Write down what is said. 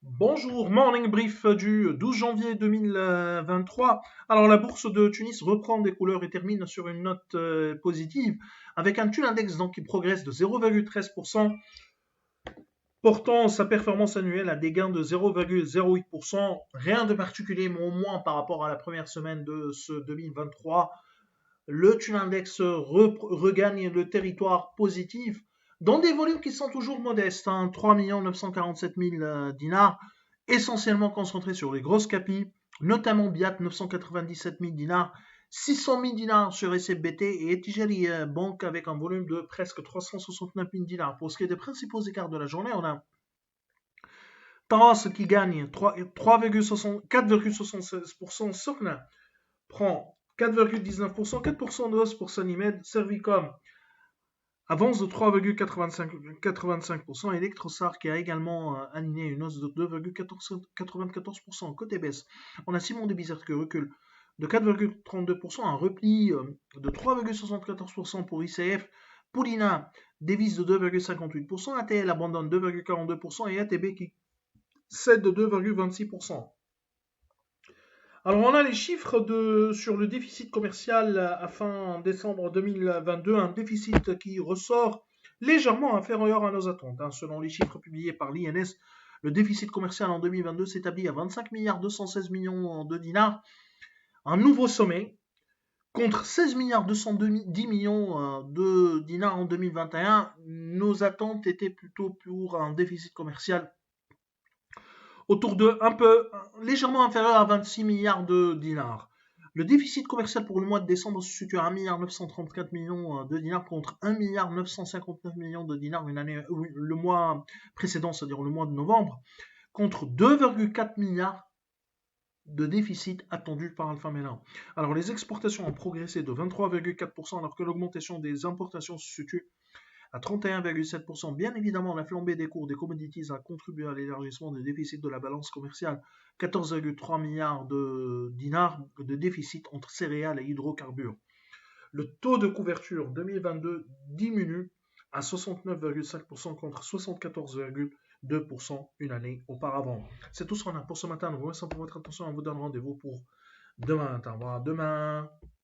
Bonjour, morning brief du 12 janvier 2023. Alors la bourse de Tunis reprend des couleurs et termine sur une note positive avec un TUL index donc qui progresse de 0,13%, portant sa performance annuelle à des gains de 0,08%. Rien de particulier, mais au moins par rapport à la première semaine de ce 2023, le TUL index regagne le territoire positif dans des volumes qui sont toujours modestes, 3 947 000 dinars, essentiellement concentrés sur les grosses capis, notamment Biat 997 000 dinars, 600 000 dinars sur SFBT et Etijari Bank avec un volume de presque 369 000 dinars. Pour ce qui est des principaux écarts de la journée, on a Taras qui gagne 4,76%, Sokna prend 4,19%, 4% de hausse pour Sanimed, Servicom avance de 3,85%, Electrosar qui a également aligné une hausse de 2,94%. Côté baisse, on a Simon de Bizerte qui recule de 4,32%, un repli de 3,74% pour ICF, Poulina dévisse de 2,58%, ATL abandonne 2,42% et ATB qui cède de 2,26%. Alors, on a les chiffres sur le déficit commercial à fin décembre 2022, un déficit qui ressort légèrement inférieur à nos attentes. Selon les chiffres publiés par l'INS, le déficit commercial en 2022 s'établit à 25 milliards 216 millions de dinars, un nouveau sommet, contre 16 milliards 210 millions de dinars en 2021. Nos attentes étaient plutôt pour un déficit commercial autour de légèrement inférieur à 26 milliards de dinars. Le déficit commercial pour le mois de décembre se situe à 1 milliard 934 millions de dinars contre 1 milliard 959 millions de dinars le mois précédent, c'est-à-dire le mois de novembre, contre 2,4 milliards de déficit attendu par Alpha Mélan. Alors les exportations ont progressé de 23,4% alors que l'augmentation des importations se situe à 31,7%. Bien évidemment, la flambée des cours des commodities a contribué à l'élargissement des déficits de la balance commerciale. 14,3 milliards de dinars de déficit entre céréales et hydrocarbures. Le taux de couverture 2022 diminue à 69,5% contre 74,2% une année auparavant. C'est tout ce qu'on a pour ce matin. Nous vous remercions pour votre attention. On vous donne rendez-vous pour demain matin. Voilà, demain.